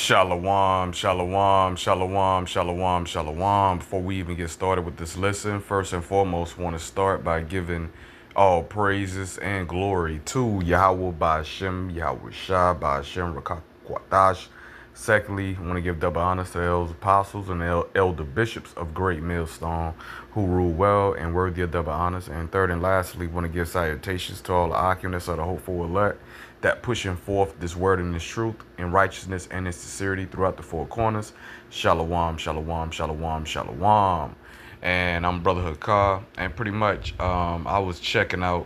Shalom, shalom, shalom, shalom, shalom. Before we even get started with this lesson, first and foremost, want to start by giving all praises and glory to Yahawah bahasham, Yahawashi bahasham Rakakwatash. Secondly, I want to give double honors to the Elders Apostles and the Elder Bishops of Great Millstone who rule well and worthy of double honors. And third and lastly, want to give salutations to all the occupants of the hopeful elect that pushing forth this word and this truth in righteousness and in sincerity throughout the four corners. Shalom, shalom, shalom, shalom. And I'm Brother Hakar, and pretty much I was checking out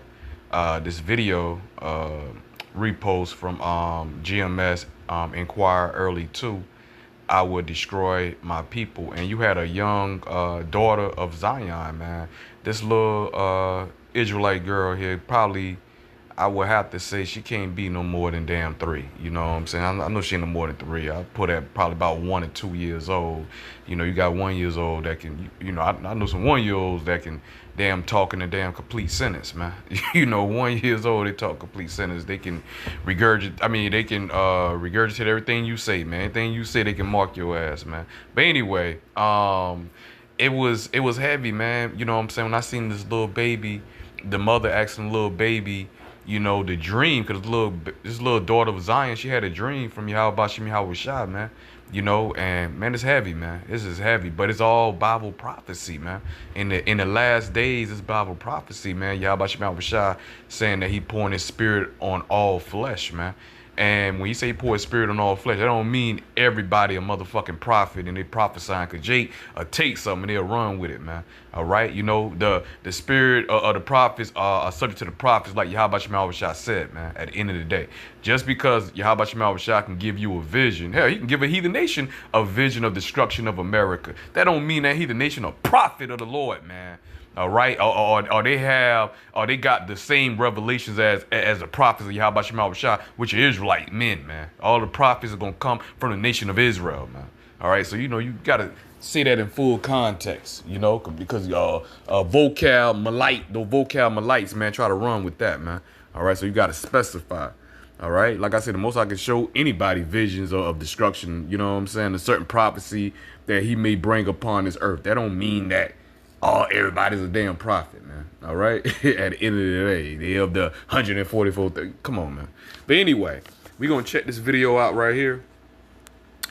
this video repost from GMS, Inquire Early 2. I would destroy my people. And you had a young daughter of Zion, man. This little Israelite girl here, probably I would have to say she can't be no more than damn 3. You know what I'm saying? I know she ain't no more than 3. I put at probably about 1 or 2 years old. You know, you got 1 years old that can, I know some 1-year-olds that can damn talk in a damn complete sentence, man. 1 years old, they talk complete sentence. They can regurgitate everything you say, man. Anything you say, they can mark your ass, man. But anyway, it was heavy, man. You know what I'm saying? When I seen this little baby, the mother asking the little baby, the dream, because this little daughter of Zion, she had a dream from Yahawashi, man. And man, it's heavy, man. This is heavy, but it's all Bible prophecy, man. In the last days, it's Bible prophecy, man. Yahawashi saying that he pouring his spirit on all flesh, man. And when you say pour his spirit on all flesh, that don't mean everybody a motherfucking prophet and they prophesying, because Jake take something and they'll run with it, man. All right? The spirit of the prophets are subject to the prophets, like Yahawashi said, man, at the end of the day. Just because Yahawashi can give you a vision, hell, he can give a heathen nation a vision of destruction of America. That don't mean that heathen nation a prophet of the Lord, man. All right, or they got the same revelations as the prophets of Yahawashi, which are Israelite men, man. All the prophets are gonna come from the nation of Israel, man. All right, so you gotta say that in full context, because vocal malites, man, try to run with that, man. All right, so you gotta specify. All right, like I said, the most I can show anybody visions of destruction. You know what I'm saying? A certain prophecy that he may bring upon this earth. That don't mean that everybody's a damn prophet, man. All right? At the end of the day, they have the 144 thing. Come on, man. But anyway, we're going to check this video out right here.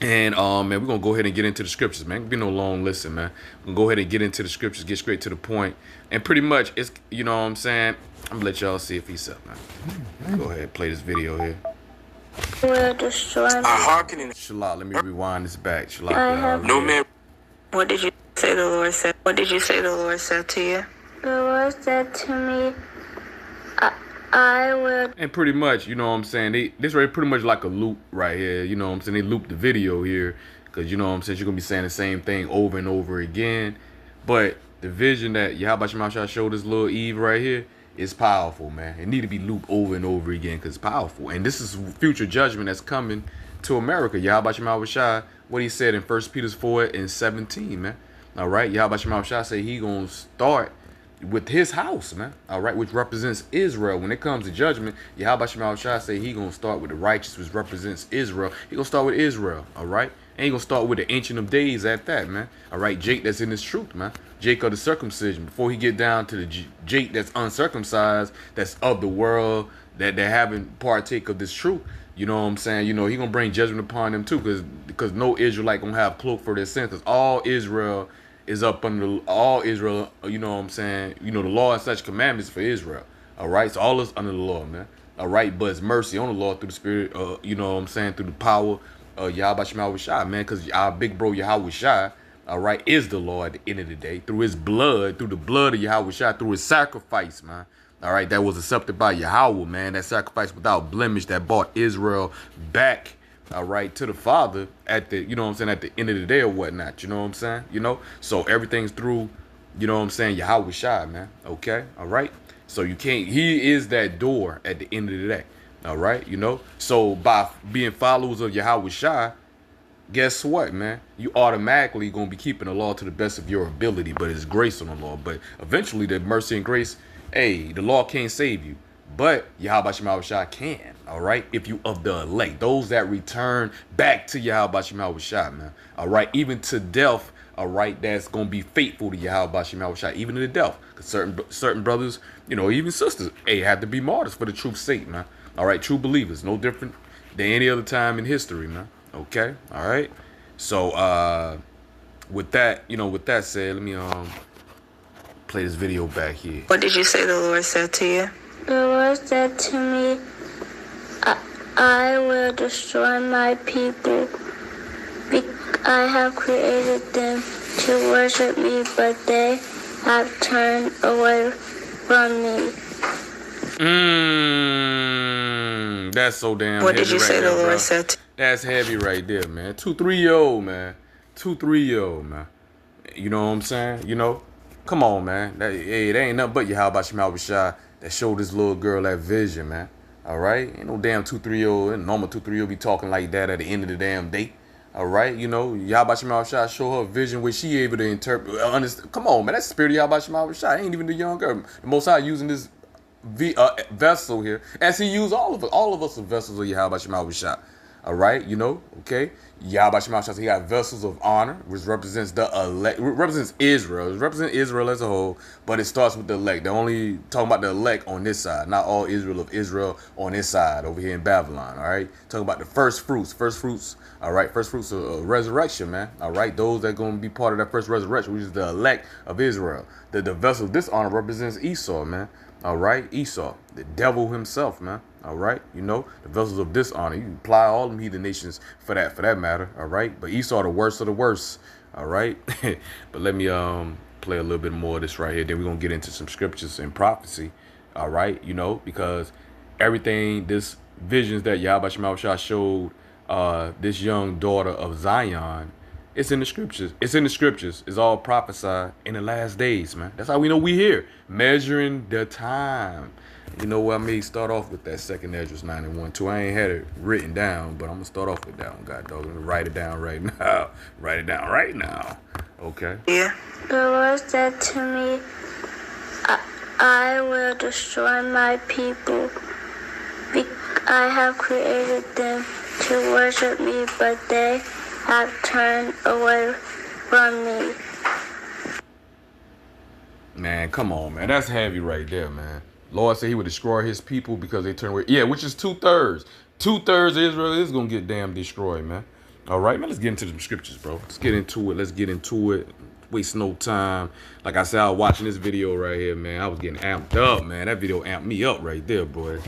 And, man, we're going to go ahead and get into the scriptures, man. It'll be no long listen, man. We're going to go ahead and get into the scriptures, get straight to the point. And pretty much, it's, you know what I'm saying? I'm going to let y'all see if he's up, man. Go ahead and play this video here. Will destroy me. Shalak, let me rewind this back. Shalak. No man. What did you say the Lord said? What did you say the Lord said to you? The Lord said to me, I will. And pretty much, you know what I'm saying? This right pretty much like a loop right here. You know what I'm saying? They looped the video here because, you know what I'm saying, you're going to be saying the same thing over and over again. But the vision that Yahawashi showed this little Eve right here is powerful, man. It need to be looped over and over again because it's powerful. And this is future judgment that's coming to America. Yahawashi, what he said in 1 Peter 4:17, man. All right, Yahawashi say he gonna start with his house, man. All right, which represents Israel. When it comes to judgment, Yahawashi say he gonna start with the righteous, which represents Israel. He gonna start with Israel. All right, and he gonna start with the Ancient of Days at that, man. All right, Jake that's in his truth, man. Jake of the circumcision. Before he get down to the Jake that's uncircumcised, that's of the world, that they haven't partake of this truth. You know what I'm saying? He gonna bring judgment upon them too, because no Israelite gonna have cloak for their sin, because all Israel is up under all Israel. You know what I'm saying? The law and such commandments for Israel. All right, so all is under the law, man. All right, but it's mercy on the law through the Spirit. You know what I'm saying? Through the power of Yahawashi, man, because our big bro Yahawashi, all right, is the law at the end of the day, through his blood, through the blood of Yahawashi, through his sacrifice, man. All right, that was accepted by Yahawah, man. That sacrifice without blemish that brought Israel back, all right, to the Father at the, at the end of the day or whatnot. You know what I'm saying? So everything's through, Yahawashi, man. Okay, all right. So he is that door at the end of the day. All right, So by being followers of Yahawashi, guess what, man? You automatically gonna be keeping the law to the best of your ability, but it's grace on the law. But eventually, the mercy and grace. Hey, the law can't save you. But Yahawah Shah can, all right? If you of the elect, those that return back to Yahawah Shah, man, all right? Even to death, all right, that's going to be faithful to Yahawah Shah, even to the death. Because certain brothers, you know, even sisters, hey, had to be martyrs for the truth's sake, man. All right, true believers, no different than any other time in history, man. Okay, all right? So, with that, you know, with that said, let me play this video back here. What did you say the Lord said to you? The Lord said to me, I will destroy my people. I have created them to worship me, but they have turned away from me. That's so damn What heavy. did you right say there, the Lord bro. said to you? That's heavy right there, man. 2-3-0, man. 2-3-0, man. You know what I'm saying? You know? Come on, man. That ain't nothing but Yahawah Shah that showed this little girl that vision, man. All right? Ain't no damn 2-3-0. And normal 2-3-0 be talking like that at the end of the damn day. All right? You know, Yahawah Shah show her vision where she able to interpret. Understand. Come on, man. That's the spirit of Yahawah Shah. Ain't even the young girl. The Most High using this vessel here, as he used all of us. All of us are vessels of Yahawah Shah. All right, you know, okay. Yahawah Shah, he got vessels of honor, which represents the elect, represents Israel. It represents Israel as a whole, but it starts with the elect. They're only talking about the elect on this side, not all Israel of Israel on this side over here in Babylon. All right, talking about the first fruits. All right, first fruits of resurrection, man. All right, those that are going to be part of that first resurrection, which is the elect of Israel. The vessel of this honor represents Esau, man. All right, Esau, the devil himself, man. All right, you know, the vessels of dishonor. You can apply all them heathen nations for that matter. All right, but Esau, the worst of the worst. All right, but let me play a little bit more of this right here. Then we're gonna get into some scriptures and prophecy. All right, you know, because everything, this visions that Yahawah Shah showed this young daughter of Zion, it's in the scriptures. It's in the scriptures. It's all prophesied in the last days, man. That's how we know we here, measuring the time. You know what, I may start off with that 2nd Esdras 9:1 too. I ain't had it written down, but I'm gonna start off with that one. God dog, I'm gonna write it down right now. Write it down right now. Okay. Yeah. The Lord said to me, I will destroy my people. I have created them to worship me, but they have turned away from me. Man, come on, man. That's heavy right there, man. Lord said he would destroy his people because they turn away. Yeah, which is 2/3. 2/3 of Israel is going to get damn destroyed, man. All right, man, let's get into some scriptures, bro. Let's get into it. Waste no time. Like I said, I was watching this video right here, man. I was getting amped up, man. That video amped me up right there, boy.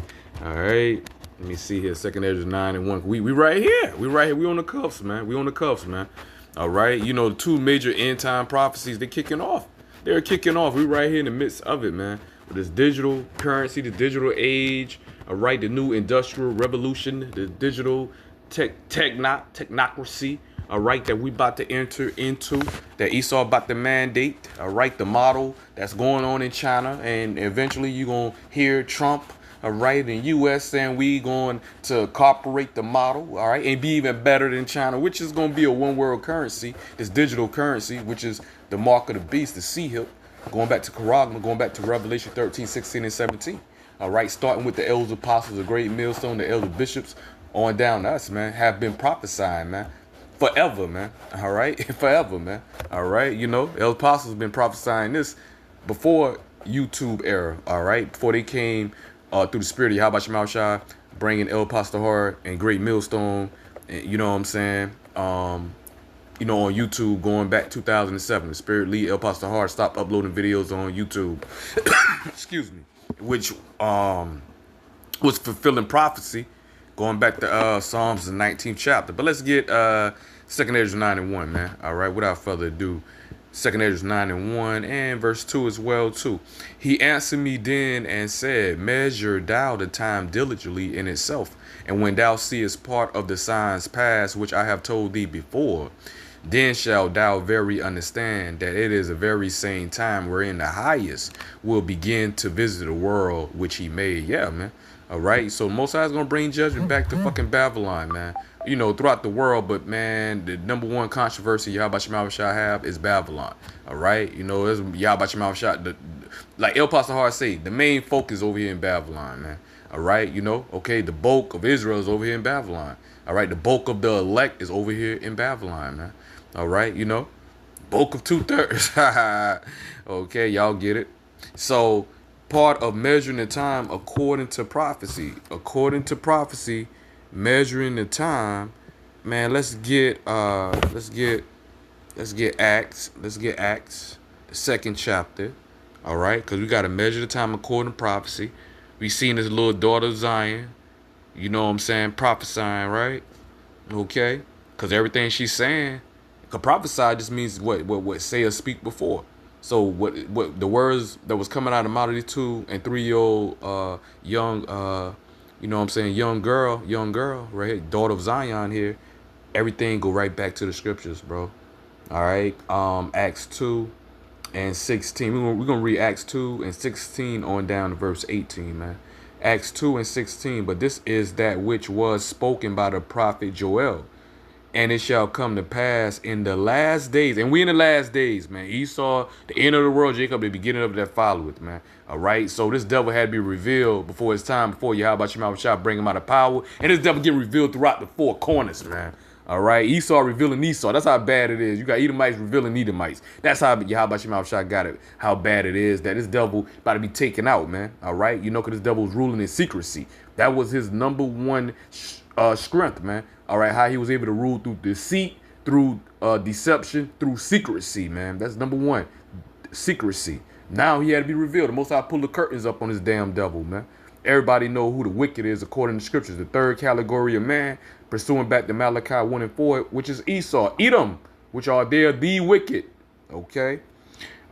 All right. Let me see here. 2nd Esdras 9:1. We right here. We on the cuffs, man. All right. You know, the two major end time prophecies, they're kicking off. We right here in the midst of it, man. With this digital currency, the digital age, all right, the new industrial revolution, the digital technocracy, all right, that we about to enter into, that Esau about to mandate, all right, the model that's going on in China, and eventually you're going to hear Trump, all right, in U.S. saying we going to incorporate the model, all right, and be even better than China, which is going to be a one world currency, this digital currency, which is the mark of the beast, the sea hip, going back to Quran, going back to Revelation 13, 16, and 17. All right, starting with the Elders Apostles of Great Millstone, the elder bishops, on down to us, man, have been prophesying, man, forever, man. All right, forever, man. All right, you know, the Elders Apostles have been prophesying this before YouTube era, all right, before they came through the spirit of Yahawah Shah, bringing El Pastor and Great Millstone, you know what I'm saying? You know, on YouTube going back 2007, the spirit lead El Pastor stopped uploading videos on YouTube. Excuse me, which was fulfilling prophecy, going back to Psalms the 19th chapter. But let's get 2nd Esdras 9:1, man. All right, without further ado. 2nd Esdras 9:1 and verse 2 as well too. He answered me then and said, measure thou the time diligently in itself, and when thou seest part of the signs past which I have told thee before, then shalt thou very understand that it is a very same time wherein the highest will begin to visit the world which he made. Yeah, man. All right. So Most High is gonna bring judgment back to fucking Babylon, man. You know, throughout the world, but man, the number one controversy Yahawashi Double have is Babylon. All right. You know, there's Yahawashi Double. Like El Pastor say, the main focus over here in Babylon, man. All right. You know, okay, the bulk of Israel is over here in Babylon. All right. The bulk of the elect is over here in Babylon, man. All right. You know, bulk of 2/3. Okay, y'all get it. So part of measuring the time according to prophecy. According to prophecy, measuring the time, man, let's get Acts. Let's get Acts, the 2nd chapter. All right, because we gotta measure the time according to prophecy. We seen this little daughter of Zion, you know what I'm saying, prophesying, right? Okay? Because everything she's saying, because prophesy just means what say or speak before. So what the words that was coming out of the mouth of these 2 and 3-year-old young you know what I'm saying, young girl, right here, daughter of Zion here, everything go right back to the scriptures, bro. All right. Acts 2 and 16. We're gonna read Acts 2 and 16 on down to verse 18, man. Acts 2 and 16. But this is that which was spoken by the prophet Joel. And it shall come to pass in the last days. And we in the last days, man. Esau, the end of the world, Jacob, the beginning of that followeth, man. All right. So this devil had to be revealed before his time, before Yahawashi bring him out of power. And this devil getting revealed throughout the 4 corners, man. All right. Esau revealing Esau. That's how bad it is. You got Edomites revealing Edomites. That's how Yahawashi got it. How bad it is that this devil about to be taken out, man. All right. You know, because this devil was ruling in secrecy. That was his number one strength, man. All right, how he was able to rule through deceit, through deception, through secrecy, man. That's number one, secrecy. Now he had to be revealed. The Most High pulled the curtains up on this damn devil, man. Everybody know who the wicked is according to scriptures. The 3rd category of man, pursuing back to Malachi 1 and 4, which is Esau, Edom, which are there the wicked. Okay.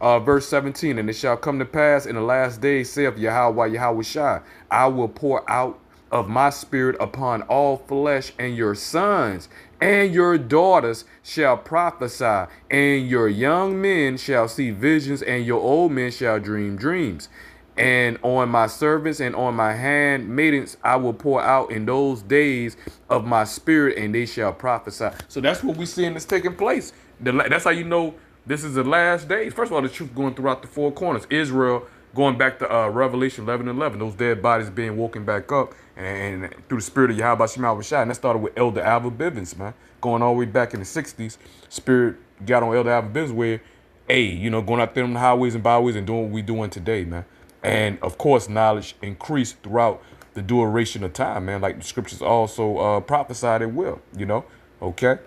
Verse 17, and it shall come to pass in the last days, saith Yahawashi, I will pour out of my spirit upon all flesh, and your sons and your daughters shall prophesy, and your young men shall see visions, and your old men shall dream dreams. And on my servants and on my handmaidens I will pour out in those days of my spirit, and they shall prophesy. So that's what we're seeing is taking place. That's how you know this is the last days. First of all, the truth going throughout the 4 corners. Israel going back to Revelation 11:11, those dead bodies being woken back up and through the spirit of Yahawashi. And that started with Elder Alva Bivens, man. Going all the way back in the 60s, spirit got on Elder Alva Bivens where, hey, you know, going out there on the highways and byways and doing what we doing today, man. And, of course, knowledge increased throughout the duration of time, man. Like the scriptures also prophesied it will, you know. Okay.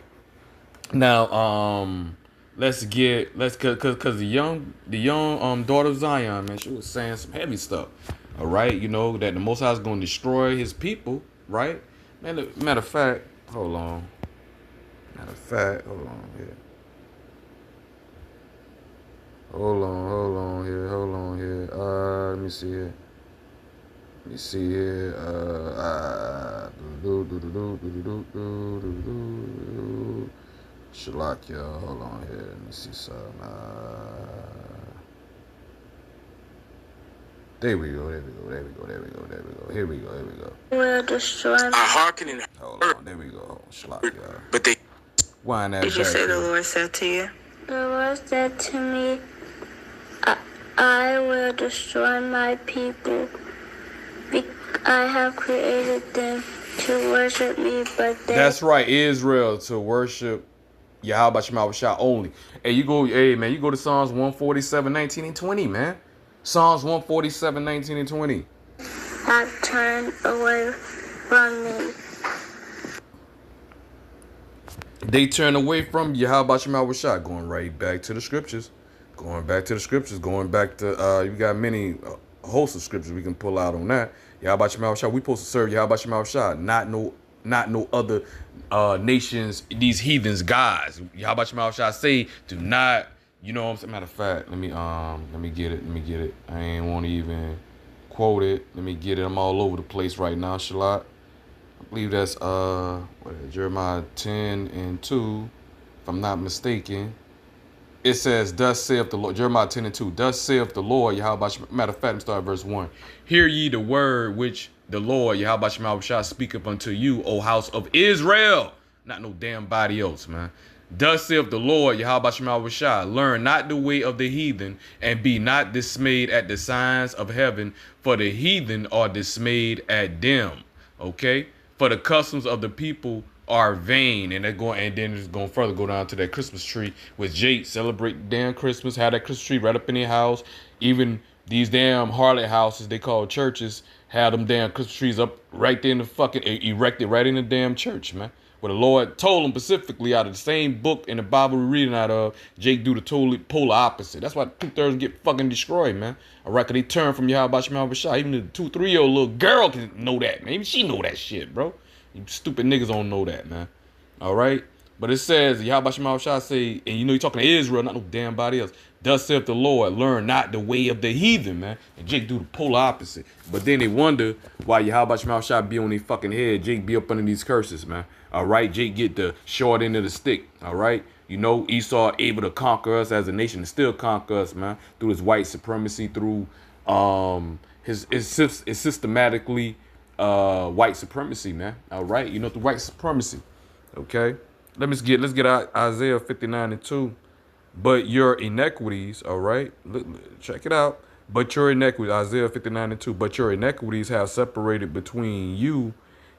Now, cause the young daughter of Zion, man, she was saying some heavy stuff. All right, you know that the Most High is going to destroy His people, right? Matter of fact, hold on. Hold on here. Let me see here. Shalakia, hold on here. Let me see something. There we go. Here we go. Will destroy me. Hold on, there we go. Shalakia. But they Wind that did you back say the here. Lord said to you? The Lord said to me, I will destroy my people. I have created them to worship me, but they... That's right, Israel, to worship Yahawashi only. Hey, you go to Psalms 147, 19 and 20, man. Psalms 147, 19 and 20. have turned away from me. They turn away from Yahawashi, going right back to the scriptures. Going back to, you got many hosts of scriptures we can pull out on that. Yahawashi, we supposed to serve Yahawashi, not no other nations, these heathens gods. Yahawashi say, do not, you know what I'm saying? Matter of fact, let me get it. I ain't want to even quote it. Let me get it. I'm all over the place right now, Shalat. I believe that's Jeremiah 10 and 2, if I'm not mistaken. It says, thus saith the Lord, Jeremiah 10 and 2, thus saith the Lord, Yahawah. Matter of fact, I'm starting verse 1. Hear ye the word which the Lord, Yahawah Shema Shah, speaketh unto you, O house of Israel. Not no damn body else, man. Thus saith the Lord, Yahawah Shema Shah, learn not the way of the heathen, and be not dismayed at the signs of heaven, for the heathen are dismayed at them. Okay? For the customs of the people are vain. And then it's going to further go down to that Christmas tree, with Jake celebrate damn Christmas, have that Christmas tree right up in their house. Even these damn harlot houses they call churches have them damn Christmas trees up right there in the fucking, erected right in the damn church, man. Where the Lord told them specifically out of the same book in the Bible we're reading out of, Jake do the totally polar opposite. That's why 2/3 get fucking destroyed, man. All right, 'cause they turn from Yahawah Shema Shah. Even the 2-3-year-old little girl can know that, man. Even she know that shit, bro. You stupid niggas don't know that, man. All right? But it says, Yahawah Shema Shah say, and you know you're talking to Israel, not no damn body else. Thus saith the Lord, learn not the way of the heathen, man. And Jake do the polar opposite. But then they wonder why Yahawah Shema Shah be on their fucking head. Jake be up under these curses, man. All right? Jake get the short end of the stick. All right? You know, Esau able to conquer us as a nation and still conquer us, man. Through his white supremacy, through his systematically white supremacy, man. All right? You know, through white supremacy. Okay? Let's get out Isaiah 59:2. But your iniquities, all right, check it out. But your iniquities, Isaiah 59:2. But your iniquities have separated between you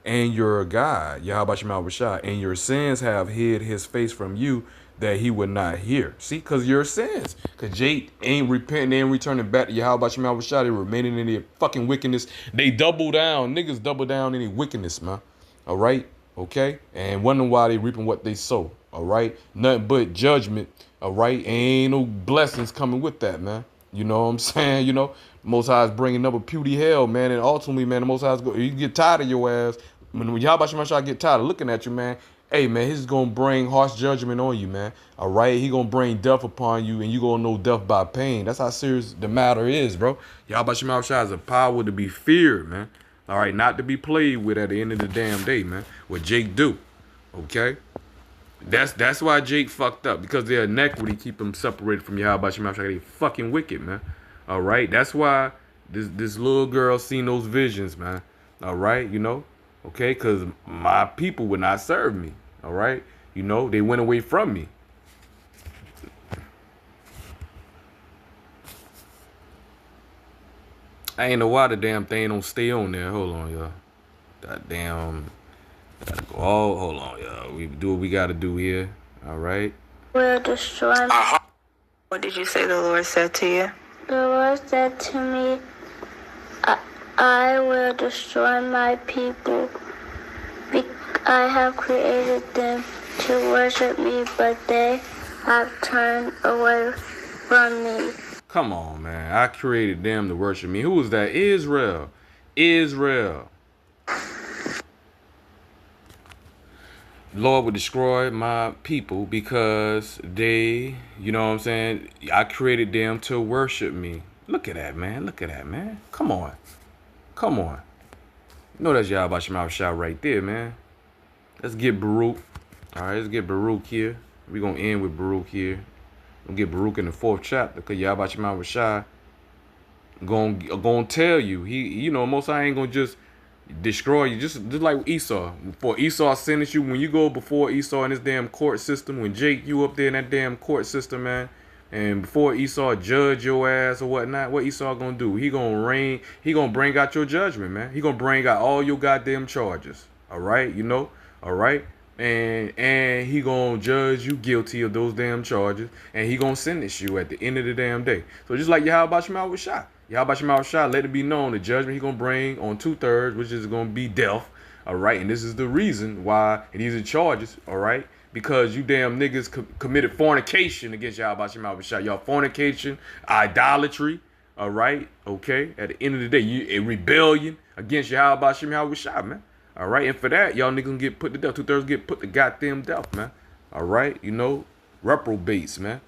and your God, Yahawah Shema Shah, and your sins have hid his face from you, that he would not hear. See, because your sins, because Jake ain't repenting, they ain't returning back to Yahawah Shema Shah. They remaining in their fucking wickedness. They double down, niggas double down in their wickedness, man. All right, okay, and wondering why they reaping what they sow. All right, nothing but judgment. All right, ain't no blessings coming with that, man. You know what I'm saying? You know, Most High is bringing up a puny hell, man, and ultimately, man, the Most High is you get tired of your ass. When Yahawah Shema Shah get tired of looking at you, man, hey, man, he's gonna bring harsh judgment on you, man. All right, he gonna bring death upon you, and you gonna know death by pain. That's how serious the matter is, bro. Yahawah Shema Shah is a power to be feared, man. All right, not to be played with at the end of the damn day, man. What Jake do, okay? That's why Jake fucked up, because their iniquity keep them separated from Yahawah Shema Shah. They fucking wicked, man. All right, that's why this little girl seen those visions, man. All right, you know, okay, because my people would not serve me. All right, you know, they went away from me. I ain't know why the damn thing don't stay on there. Hold on, y'all. That damn. Gotta go. Oh, hold on, y'all. We do what we gotta do here. All right. Will destroy me. What did you say the Lord said to you? The Lord said to me, I will destroy my people. I have created them to worship me, but they have turned away from me. Come on, man. I created them to worship me. Who was that? Israel. Israel. Lord would destroy my people because they, you know what I'm saying? I created them to worship me. Look at that, man. Look at that, man. Come on. Come on. You know that's Yahawah Shema Shah right there, man. Let's get Baruch. All right, let's get Baruch here. We're going to end with Baruch here. We'll get Baruch in the 4th chapter, because Yahawah Shema Shah gonna tell you. He, you know, Most High ain't going to just destroy you, just like Esau. Before Esau sentenced you, when you go before Esau in his damn court system, when Jake, you up there in that damn court system, man, and before Esau judge your ass or whatnot, what Esau gonna do? He gonna bring out your judgment, man. He gonna bring out all your goddamn charges. All right, you know, all right, and he gonna judge you guilty of those damn charges, and he gonna sentence you at the end of the damn day. So just like Yahawah Shema Shah. Yahawah Shema Shah, let it be known, the judgment he gonna bring on 2/3, which is gonna be death. All right, and this is the reason why, and these are charges, all right, because you damn niggas committed fornication against Yahawah Shema Shah. Y'all fornication, idolatry, all right, okay. At the end of the day, you a rebellion against Yahawah Shema Shah, man. All right, and for that, y'all niggas gonna get put to death. 2/3 get put to goddamn death, man. All right, you know, reprobates, man.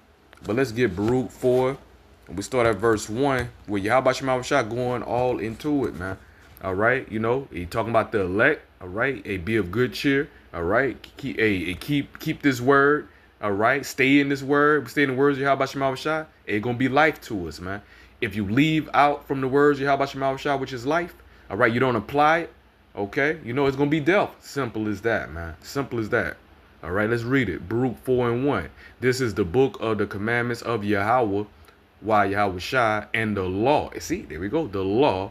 But let's get Baruch 4. We start at verse 1, where Yahawah Shema Shah going all into it, man. All right, you know, he talking about the elect. All right, be of good cheer. All right, keep this word. All right, stay in this word. Stay in the words of Yahawah Shema Shah. It's gonna be life to us, man. If you leave out from the words of Yahawah Shema Shah, which is life, All right, you don't apply it, okay, you know it's going to be death. Simple as that, man. Simple as that. All right, let's read it. Baruch 4:1. This is the book of the commandments of Yahawah, Yahawashi, and the law. See, there we go. The law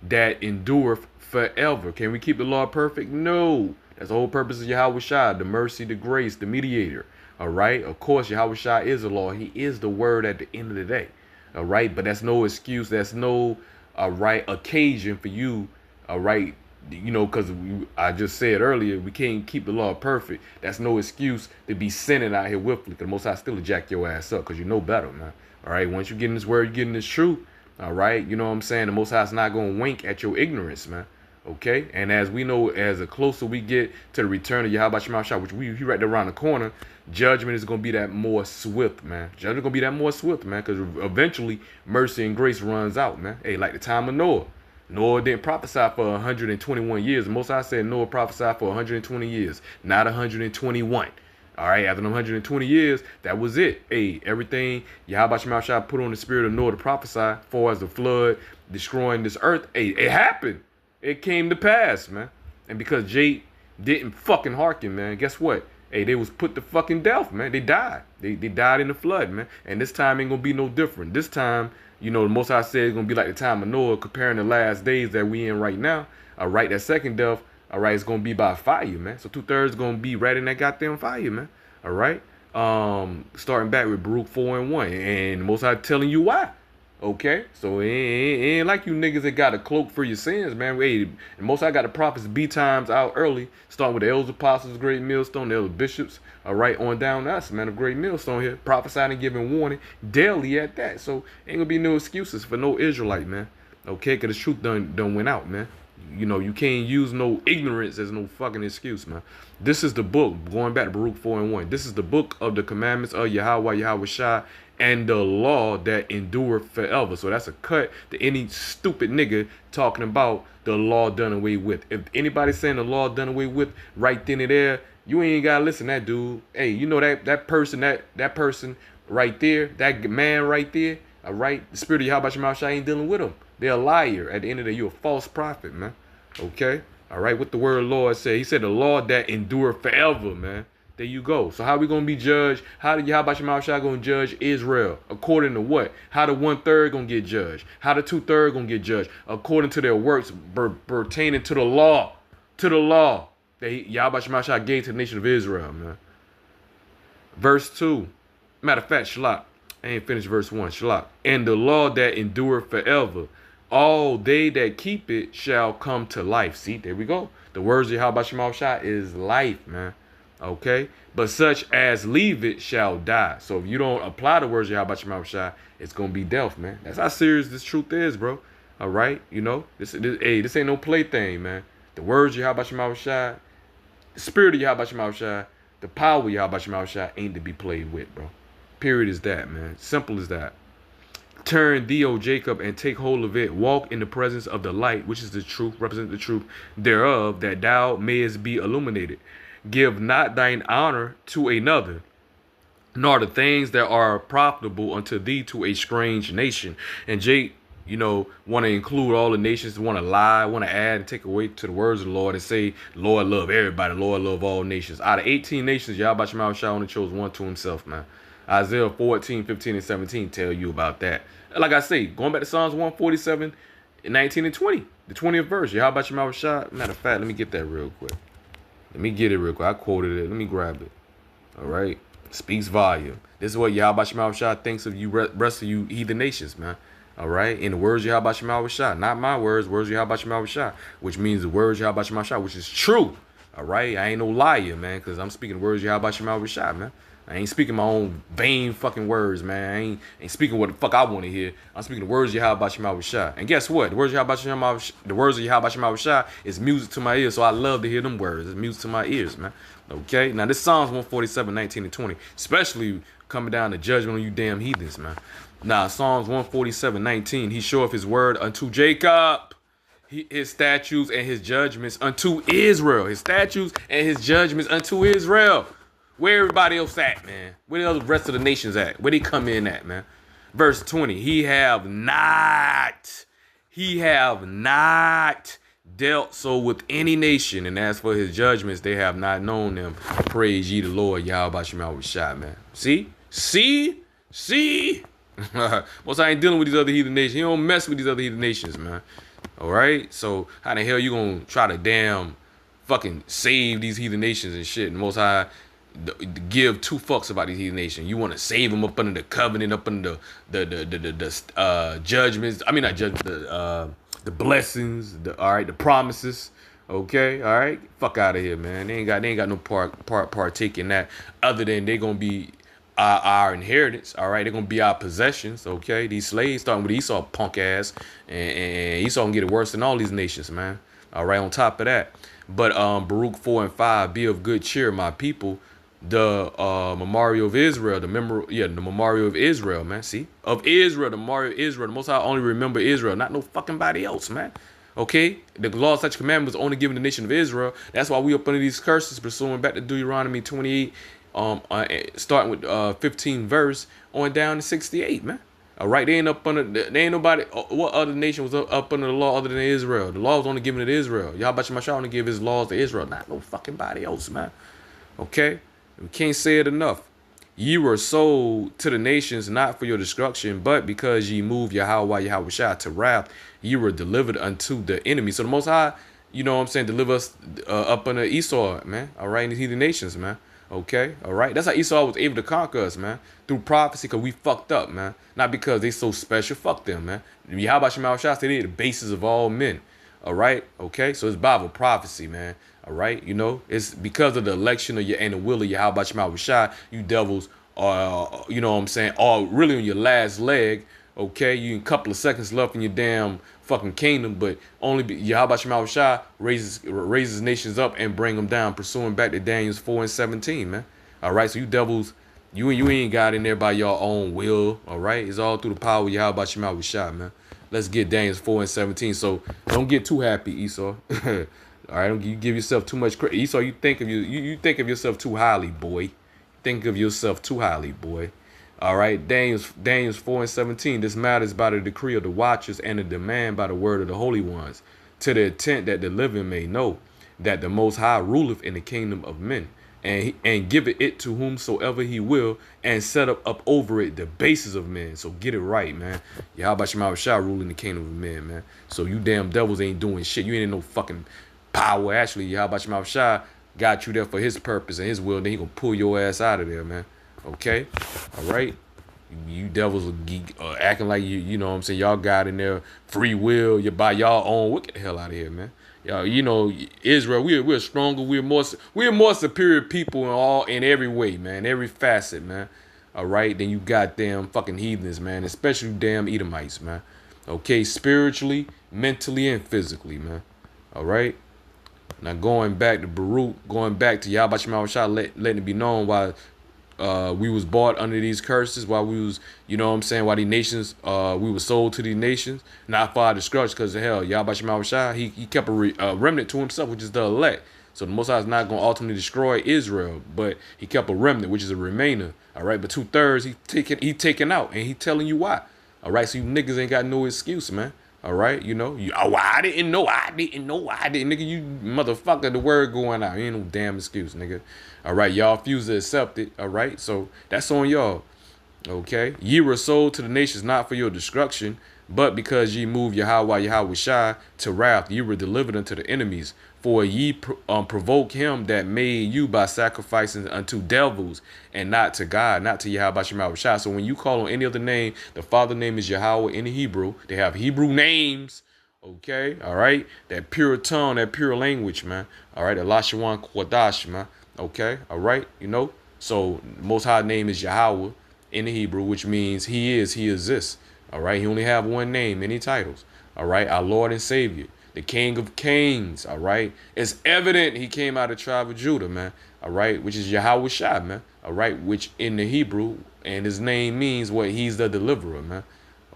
that endureth forever. Can we keep the law perfect? No. That's the whole purpose of Yahawashi, the mercy, the grace, the mediator. All right. Of course, Yahawashi is the law. He is the word at the end of the day. All right. But that's no excuse. That's no, occasion for you. All right. You know, because I just said earlier, we can't keep the law perfect. That's no excuse to be sinning out here willfully. Because the Most High still jack your ass up because you know better, man. All right. Once you get in this word, you get in this truth. All right. You know what I'm saying? The Most High's not going to wink at your ignorance, man. Okay. And as we know, as the closer we get to the return of Yahweh Shemashah, which he right there around the corner, judgment is going to be that more swift, man. Judgment going to be that more swift, man. Because eventually mercy and grace runs out, man. Hey, like the time of Noah. Noah didn't prophesy for 121 years. Most I said Noah prophesied for 120 years, not 121. All right, after them 120 years, that was it. Hey, everything Yahweh Shemashah put on the spirit of Noah to prophesy, as far as the flood destroying this earth, hey, it happened. It came to pass, man. And because Jake didn't fucking hearken, man, guess what? Hey, they was put to fucking death, man. They died. They died in the flood, man. And this time ain't gonna be no different. This time, you know, the Most High said it's gonna be like the time of Noah, comparing the last days that we in right now. All right, that second death, all right, it's gonna be by fire, man. So 2/3 gonna be right in that goddamn fire, man. All right. Starting back with Baruch 4:1, and the Most High telling you why. Okay, so it ain't like you niggas that got a cloak for your sins, man. Hey, and Most High got the prophets B times out early, starting with the Elders Apostles of Great Millstone, the Elder Bishops, all right, on down to us, man, of Great Millstone here, prophesying and giving warning daily at that. So ain't gonna be no excuses for no Israelite, man. Okay, because the truth done went out, man. You know, you can't use no ignorance as no fucking excuse, man. This is the book, going back to Baruch 4:1. This is the book of the commandments of Yahawah, Yahawashi, and the law that endure forever. So that's a cut to any stupid nigga talking about the law done away with. If anybody's saying the law done away with right then and there, you ain't gotta listen to that dude. Hey, you know that person right there, that man right there, all right, the spirit of Yahweh Shemashah ain't dealing with him. They're a liar. At the end of the day, you're a false prophet, man. Okay? All right, what the word of the Lord said. He said the law that endure forever, man. There you go. So how we going to be judged? How did Yahweh Shemashah going to judge Israel? According to what? How the 1/3 going to get judged? How the 2/3 going to get judged? According to their works pertaining to the law. To the law that Yahweh Shemashah gave to the nation of Israel, man. Verse 2. Matter of fact, Shalak. I ain't finished verse 1. Shalak. And the law that endure forever, all they that keep it shall come to life. See, there we go. The words of Yahweh Shemashah is life, man. Okay, but such as leave it shall die. So if you don't apply the words of Yahweh Shemashah, it's gonna be death, man. That's how serious this truth is, bro. All right, you know, this ain't no plaything, man. The words of Yahweh Shemashah, the spirit of Yahweh Shemashah, the power of Yahweh Shemashah ain't to be played with, bro. Period is that, man. Simple as that. Turn thee, O Jacob, and take hold of it. Walk in the presence of the light, which is the truth, represent the truth thereof, that thou mayest be illuminated. Give not thine honor to another, nor the things that are profitable unto thee to a strange nation. And Jake, you know, want to include all the nations, want to lie, want to add and take away to the words of the Lord and say, Lord love everybody, Lord love all nations. Out of 18 nations, Yahweh Shemashah only chose one to himself, man. Isaiah 14, 15, and 17 tell you about that. Like I say, going back to Psalms 147, 19 and 20, the 20th verse, Yahweh Shemashah. Matter of fact, let me get that real quick. Let me get it real quick. I quoted it. Let me grab it. All right. Speaks volume. This is what Yahweh Shemashah thinks of you, rest of you heathen nations, man. All right. In the words of Yahweh Shemashah, not my words, words of Yahweh Shemashah, which means the words of Yahweh Shemashah, which is true. All right. I ain't no liar, man, because I'm speaking the words of Yahweh Shemashah, man. I ain't speaking my own vain fucking words, man. I ain't speaking what the fuck I want to hear. I'm speaking the words of Yahweh Shemashah. And guess what? The words of Yahweh Shemashah is music to my ears, so I love to hear them words. It's music to my ears, man. Okay? Now, this Psalms 147, 19 and 20, especially coming down to judgment on you damn heathens, man. Now, Psalms 147, 19, he showeth his word unto Jacob, his statutes and his judgments unto Israel. His statutes and his judgments unto Israel. Where everybody else at, man? Where the rest of the nations at? Where they come in at, man? Verse 20, he have not dealt so with any nation, and as for his judgments, they have not known them. Praise ye the Lord, Yahawashi Shai, man. See? Most I ain't dealing with these other heathen nations. He don't mess with these other heathen nations, man. All right? So how the hell you gonna try to damn fucking save these heathen nations and shit? And Most High give two fucks about these heathen nations. You want to save them up under the covenant, up under the judgments. I mean, not judgments, the blessings, the promises. Okay, all right, fuck out of here, man. They ain't got no partake in that, other than they gonna be our inheritance. All right, they're gonna be our possessions. Okay, these slaves, starting with Esau, punk ass, and Esau gonna get it worse than all these nations, man. All right, on top of that, but Baruch 4 and 5, be of good cheer, my people. The memorial of Israel, the memorial of Israel, man. See, of Israel, the memorial of Israel. The Most High only remember Israel, not no fucking body else, man. Okay, the law, such commandment was only given the nation of Israel. That's why we up under these curses, pursuing back to Deuteronomy 28, starting with 15 verse on down to 68, man. All right, they ain't nobody. What other nation was up under the law other than Israel? The law was only given to Israel. Yahawashi Mashiach only give his laws to Israel, not no fucking body else, man. Okay, we can't say it enough. Ye were sold to the nations, not for your destruction, but because ye moved Yahawah to wrath, ye were delivered unto the enemy. So the Most High, you know what I'm saying, deliver us up under Esau, man. All right, in the heathen nations, man. Okay, all right. That's how Esau was able to conquer us, man. Through prophecy, because we fucked up, man. Not because they so special. Fuck them, man. Yahawashi said they're the basis of all men. All right, okay. So it's Bible prophecy, man. All right, you know, it's because of the election of your and the will of Yahawashi Shai, you devils are, you know what I'm saying, are really on your last leg. Okay, you a couple of seconds left in your damn fucking kingdom, but only Yahawashi Shai raises nations up and bring them down, pursuing back to Daniel's 4 and 17, man. All right, so you devils, you ain't got in there by your own will. All right, it's all through the power of Yahawashi Shai, man. Let's get Daniel's 4 and 17. So don't get too happy, Esau. All right, don't you give yourself too much credit. Esau, you think of yourself too highly, boy. Think of yourself too highly, boy. All right, Daniel's 4 and 17. This matter is by the decree of the watchers and the demand by the word of the holy ones, to the intent that the living may know that the Most High ruleth in the kingdom of men, and giveth it to whomsoever he will, and set up over it the bases of men. So get it right, man. Yahawashi Shai rule in the kingdom of men, man. So you damn devils ain't doing shit. You ain't in no fucking power. Actually, Yahawashi Shai got you there for his purpose and his will. Then he gonna pull your ass out of there, man. Okay, all right. You devils are acting like you know what I'm saying. Y'all got in there free will. You by y'all own. Get the hell out of here, man. Y'all, you know, Israel. We're stronger. We're more superior people in every way, man. Every facet, man. All right. Then you goddamn fucking heathens, man. Especially damn Edomites, man. Okay, spiritually, mentally, and physically, man. All right. Now going back to Baruch, going back to Yahawashi Shai, letting it be known why we was bought under these curses, while we was, you know what I'm saying, why these nations, we were sold to these nations, not for our destruction, because of hell, Yahawashi Shai, he kept a remnant to himself, which is the elect. So the Most High is not going to ultimately destroy Israel, but he kept a remnant, which is a remainder. All right, but 2/3 he taken out, and he telling you why. All right, so you niggas ain't got no excuse, man. All right, you know, I didn't know, nigga, you motherfucker, the word going out, ain't no damn excuse, nigga. All right, y'all refuse to accept it. All right, so that's on y'all. Okay, ye were sold to the nations not for your destruction, but because ye moved Yahawashi to wrath, ye were delivered unto the enemies. For ye provoke him that made you by sacrificing unto devils, and not to God, not to Yahawashi. So when you call on any other name, the Father name is Yahawah in the Hebrew. They have Hebrew names. Okay, all right, that pure tongue, that pure language, man. All right, Elashawan Kwadash, man. Okay, all right, you know. So the Most High name is Yahawah in the Hebrew, which means he exists. All right, he only have one name, any titles. All right, our Lord and Savior, the King of Kings. All right, it's evident he came out of the tribe of Judah, man. All right, which is Yahawashi, man. All right, which in the Hebrew, and his name means what, he's the deliverer, man.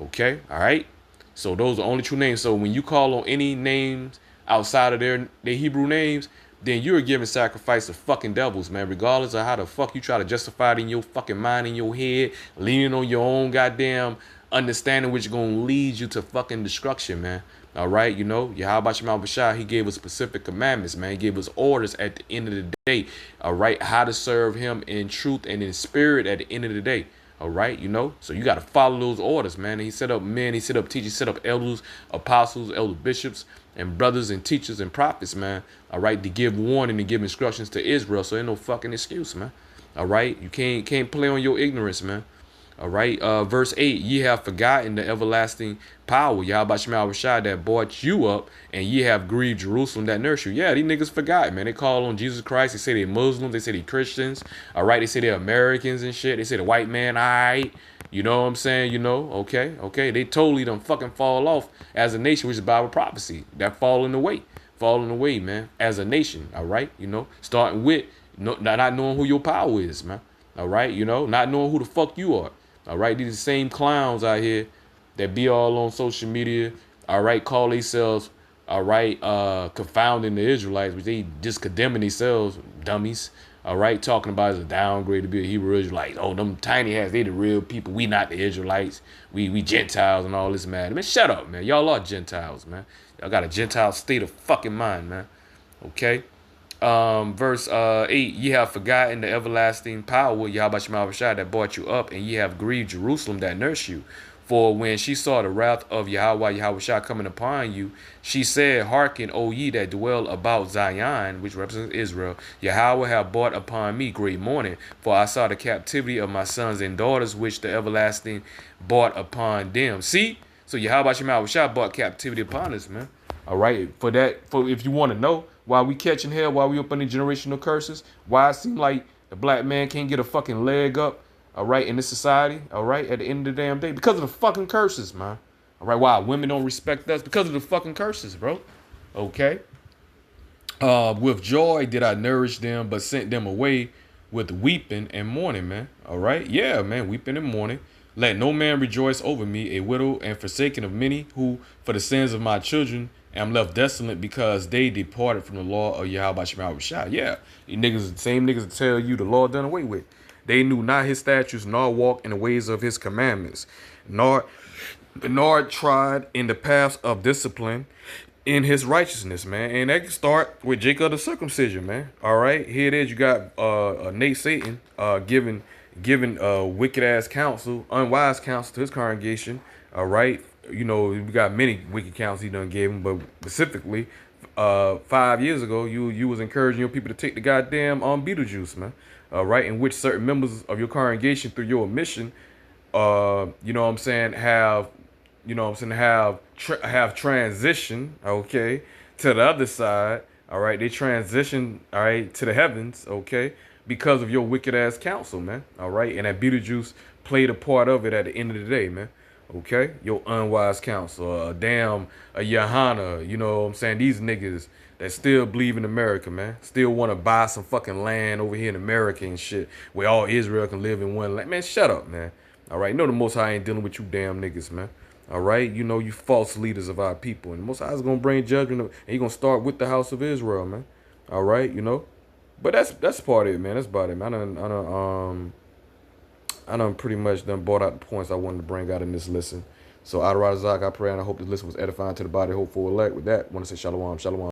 Okay, all right. So those are only true names. So when you call on any names outside of their Hebrew names, then you're giving sacrifice to fucking devils, man. Regardless of how the fuck you try to justify it in your fucking mind, in your head, leaning on your own goddamn understanding, which is gonna lead you to fucking destruction, man. All right, you know, Yahawashi, he gave us specific commandments, man. He gave us orders at the end of the day. All right, how to serve him in truth and in spirit at the end of the day. All right, you know, so you got to follow those orders, man. He set up men, he set up teachers, he set up elders, apostles, elder bishops, and brothers and teachers and prophets, man. All right, to give warning and give instructions to Israel. So ain't no fucking excuse, man. All right, you can't play on your ignorance, man. All right, verse 8, ye have forgotten the everlasting power, Yahawashi that brought you up, and ye have grieved Jerusalem that nursed you. Yeah, these niggas forgot, man. They call on Jesus Christ. They say they're Muslims. They say they're Christians. All right, they say they're Americans and shit. They say the white man, all right. You know what I'm saying? You know, okay. They totally done fucking fall off as a nation, which is Bible prophecy. That falling away, man, as a nation, all right? You know, starting with not knowing who your power is, man. All right, you know, not knowing who the fuck you are. All right, these are the same clowns out here that be all on social media. All right, call themselves, all right, confounding the Israelites, which they just condemning themselves, dummies. All right, talking about as a downgrade to be a Hebrew Israelite. Oh, them tiny hats, they the real people. We not the Israelites. We Gentiles and all this, man. Man, shut up, man. Y'all are Gentiles, man. Y'all got a Gentile state of fucking mind, man. Okay. Verse 8, ye have forgotten the everlasting power, Yahawashi that brought you up, and ye have grieved Jerusalem that nursed you. For when she saw the wrath of Yahawashi coming upon you, she said, hearken, O ye that dwell about Zion, which represents Israel, Yahawah have brought upon me great mourning, for I saw the captivity of my sons and daughters, which the everlasting brought upon them. See? So Yahawashi brought captivity upon us, man. All right, for if you want to know why we catching hell, why we up under generational curses, why it seem like the black man can't get a fucking leg up, all right, in this society, all right, at the end of the damn day, because of the fucking curses, man. All right, why women don't respect us? Because of the fucking curses, bro. Okay. With joy did I nourish them, but sent them away with weeping and mourning, man. All right, yeah, man, weeping and mourning. Let no man rejoice over me, a widow and forsaken of many, who for the sins of my children am left desolate, because they departed from the law of Yahawashi. Yeah, you niggas, same niggas that tell you the law done away with. They knew not his statutes, nor walked in the ways of his commandments, nor tried in the paths of discipline in his righteousness, man. And that can start with Jacob the circumcision, man. All right, here it is. You got Nate Satan giving wicked ass counsel, unwise counsel to his congregation. All right, you know, we got many wicked counsels he done gave him, but specifically 5 years ago, you was encouraging your people to take the goddamn Beetlejuice, man. All right, in which certain members of your congregation through your omission, you know what I'm saying, have transitioned, okay, to the other side. All right, they transition, all right, to the heavens, okay, because of your wicked ass counsel, man. All right, and that Beetlejuice played a part of it at the end of the day, man. Okay, your unwise counsel, a Yahanna, you know what I'm saying? These niggas that still believe in America, man, still want to buy some fucking land over here in America and shit, where all Israel can live in one land. Man, shut up, man. All right, you know the Most High ain't dealing with you damn niggas, man. All right, you know you false leaders of our people, and the Most High is gonna bring judgment, and he gonna start with the house of Israel, man. All right, you know, but that's part of it, man. That's about it, man. I done pretty much done brought out the points I wanted to bring out in this lesson. So, Adonai Zach, I pray and I hope this lesson was edifying to the body, hope for elect. With that, I want to say shalom, shalom.